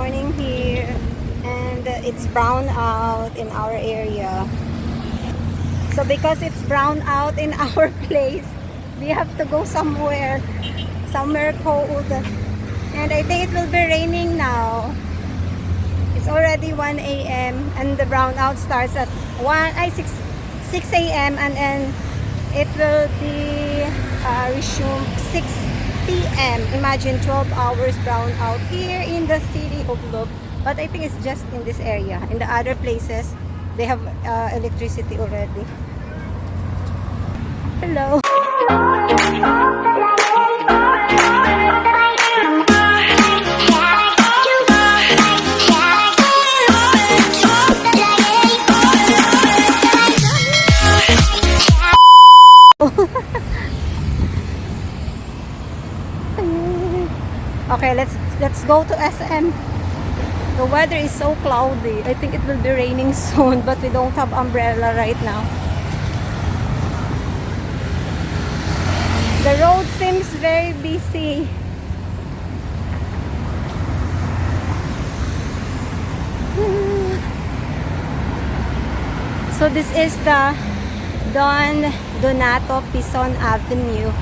morning here, and it's brown out in our area. So because it's brown out in our place, we have to go somewhere cold, and I think it will be raining now. It's already 1 a.m. and the brownout starts at 6 a.m. and then it will be resumed 6 p.m. Imagine 12 hours brownout here in the city of Love. But I think it's just in this area. In the other places, they have electricity already. Hello. Okay, let's go to SM. The weather is so cloudy. I think it will be raining soon, but we don't have umbrella right now. The road seems very busy. So this is the Don Donato Pison Avenue.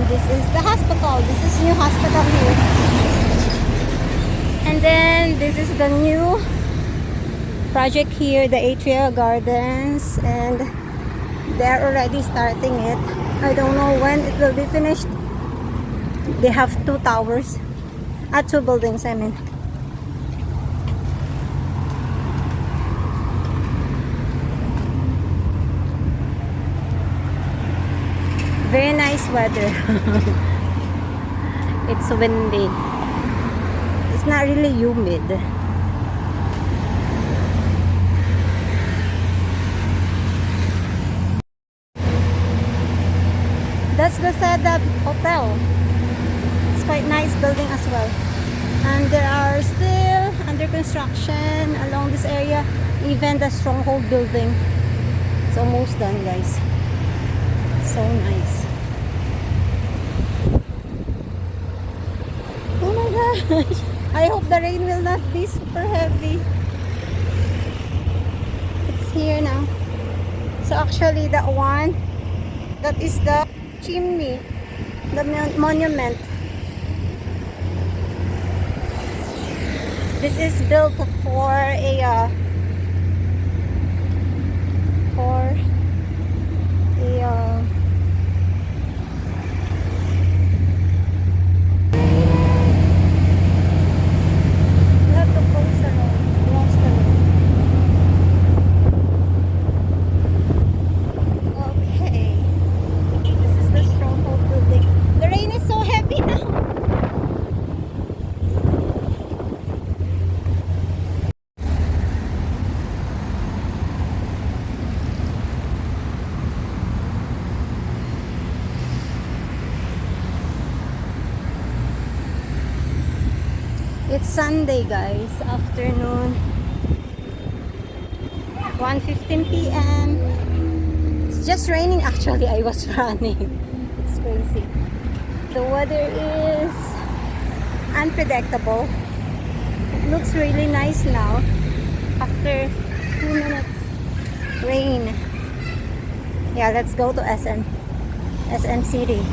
This is the hospital. This is new hospital here. And then this is the new project here, the Atria Gardens, and they're already starting it. I don't know when it will be finished. They have 2 towers, 2 buildings, I mean. Very nice weather. It's windy. It's not really humid. That's the Setup Hotel. It's quite nice building as well. And there are still under construction along this area. Even the Stronghold building. It's almost done, guys. So nice. Oh my gosh, I hope the rain will not be super heavy. It's here now. So actually that one, that is the chimney, the monument. This is built for a It's Sunday, guys, afternoon, 1:15 p.m. It's just raining. Actually, I was running. It's crazy. The weather is unpredictable. It looks really nice now after 2 minutes rain. Yeah, let's go to SM City,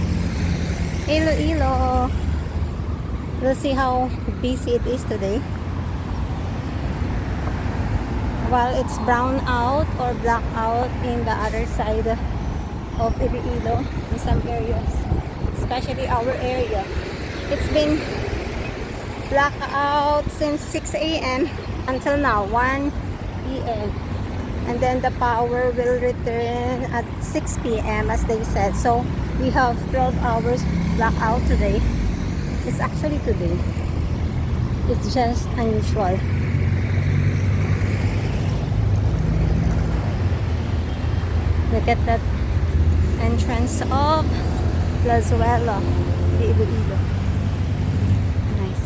Iloilo. We'll see how busy it is today. While it's brown out or black out in the other side of Iloilo in some areas, especially our area. It's been black out since 6 a.m. until now, 1 p.m. And then the power will return at 6 p.m. as they said. So we have 12 hours blackout today. It's actually today. It's just unusual. Look at that entrance of Plazuela, Iloilo. Nice.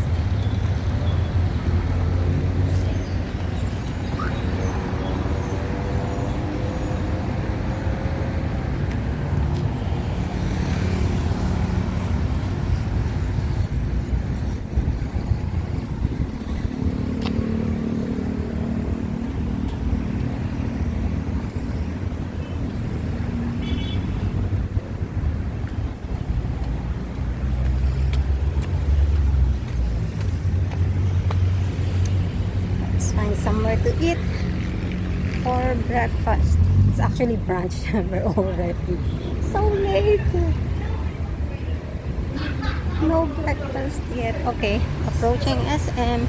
to eat for breakfast. It's actually brunch. We're already so late. No breakfast yet. Okay, approaching SM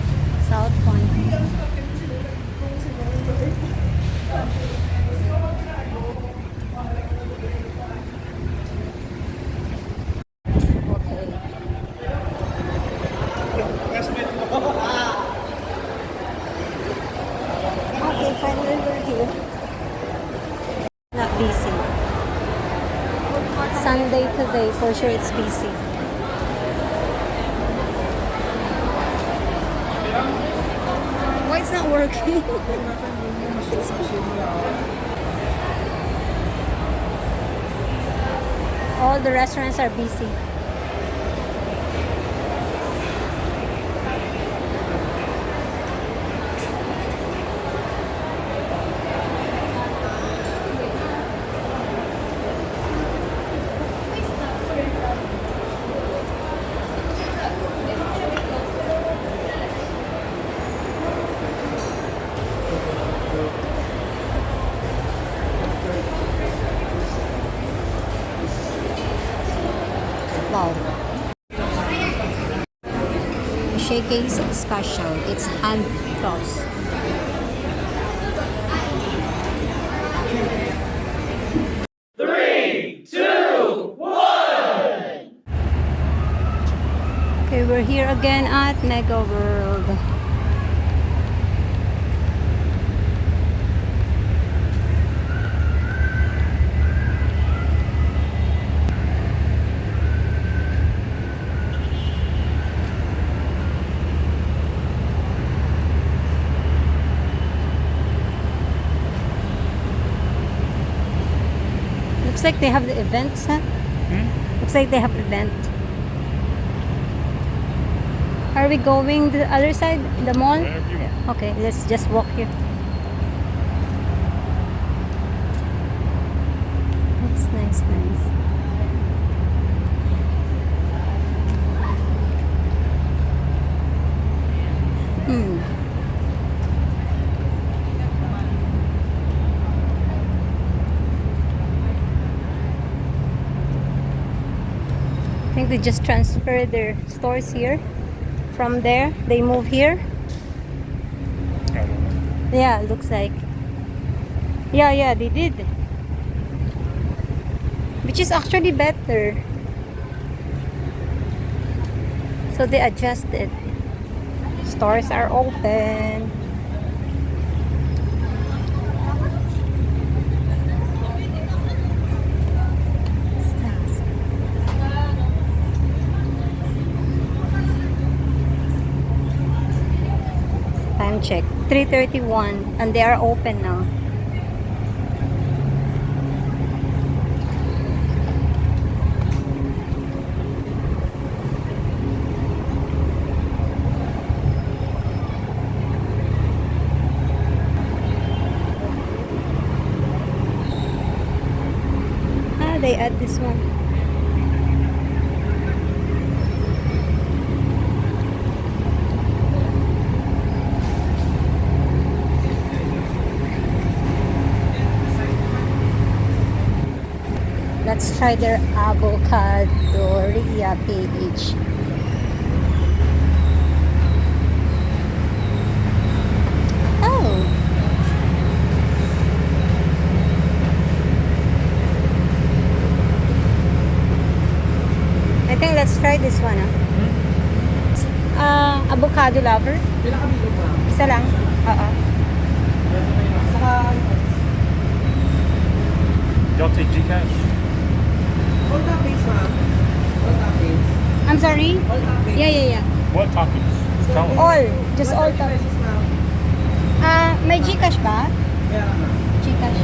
South Point. Okay, finally we're here. Not busy. Sunday today, for sure it's busy. Why it's not working? All the restaurants are busy. Wow. Showcase special. It's hand toss. Okay, we're here again at Megaworld. Looks like they have the events, huh? Looks like they have event. Are we going to the other side, the mall? Wherever you want. Okay, let's just walk here. Nice, nice, nice. I think they just transferred their stores here. From there, they move here. Yeah, looks like. Yeah, they did. Which is actually better. So they adjusted. Stores are open. Time check, 3:31, and they are open now. They add this one. Let's try their avocado page. Oh. I think let's try this one. Avocado lover. Isa lang. Oo. Y'all take Gcash? All toppings, ma'am. All toppings. I'm sorry? All toppings. Yeah. What toppings? Tell them. All. Just all top. pesos, ma'am. May Gcash ba? Yeah, ma'am. Gcash.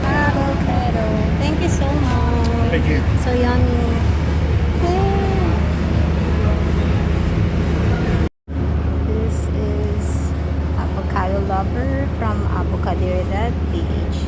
Avocado. Thank you so much. Thank you. So yummy. This is avocado lover from Avocado page.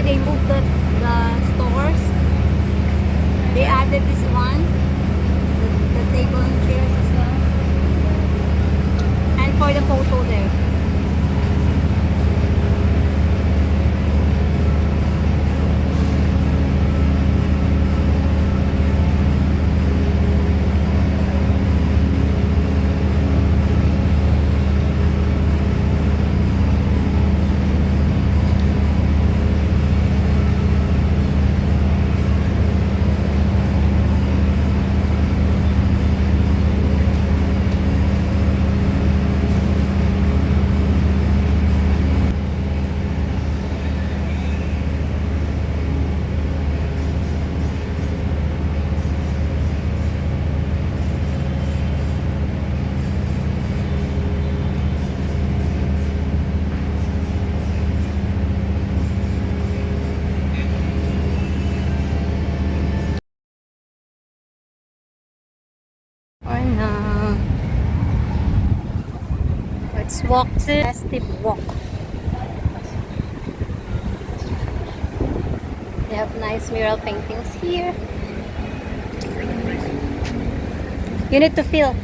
they moved the stores. They added this one, the table and chairs as well. And for the photo there. Or no. Let's walk to festive walk. They have nice mural paintings here. You need to feel.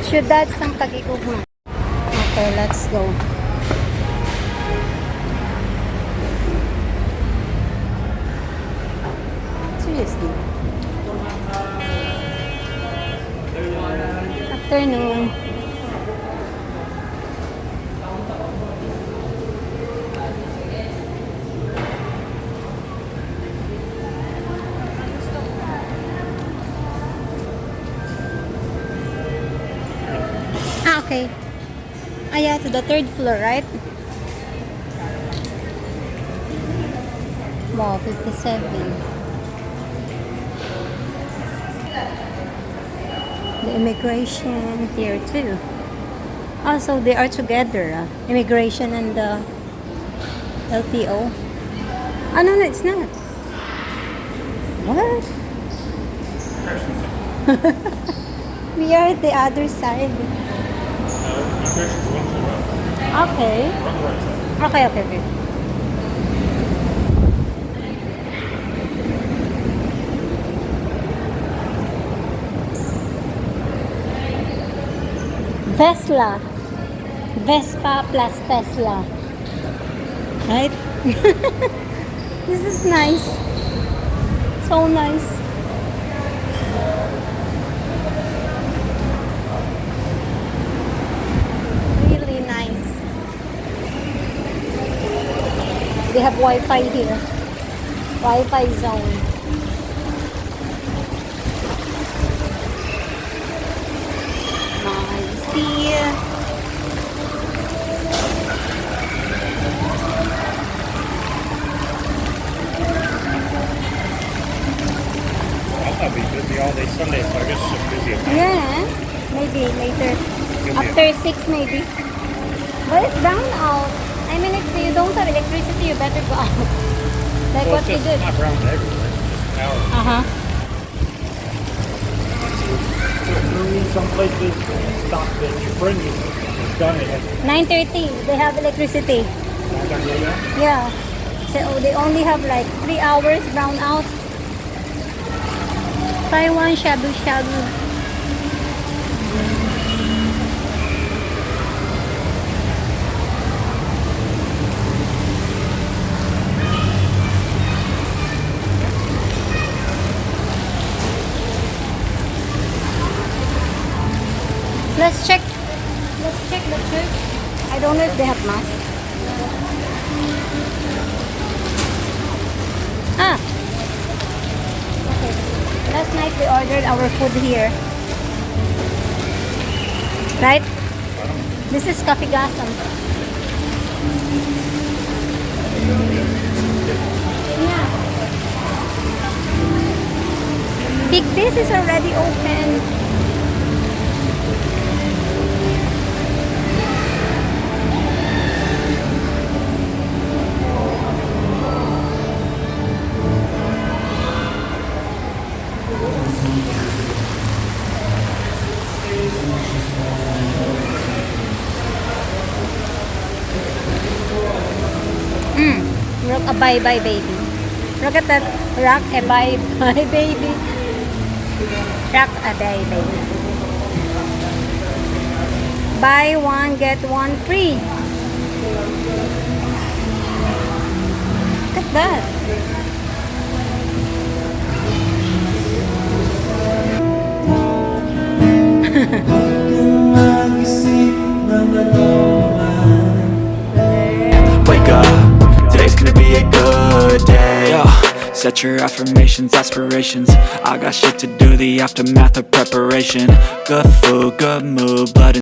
Syudad sang Tagigugma. Okay, let's go. Seriously. Afternoon. Okay. Yeah, to the third floor, right? Wow, 57. The immigration here too. Also, they are together. Immigration and the LTO. Oh, no, it's not. What? We are at the other side. Okay. Okay, okay, okay. Vesla. Vespa plus Tesla. Right? This is nice. So nice. Really nice. They have Wi-Fi here. Wi-Fi zone. Nice here. I'll be busy all day Sunday, so I guess it's busy. Yeah, maybe later. After 6 maybe. But it's brown out. I mean, if you don't have electricity, you better go out. Like Well, what it's we just did. not brown everywhere. It's just out. Uh-huh. Some places stop the spring is done. It has 9:30, they have electricity. not done yet. Yeah. So they only have like 3 hours brown out. Taiwan shabu shabu. Let's check the church. I don't know if they have mass. Ah. Okay. Last night we ordered our food here. Right? This is kafigasam. Yeah. Big this is already open. a bye-bye baby. Look at that. Rock a bye-bye baby. Rock a day baby. Buy one, get one free. Look at that. Wake up, today's gonna be a good day. Yo, set your affirmations, aspirations. I got shit to do, the aftermath of preparation. Good food, good mood, blood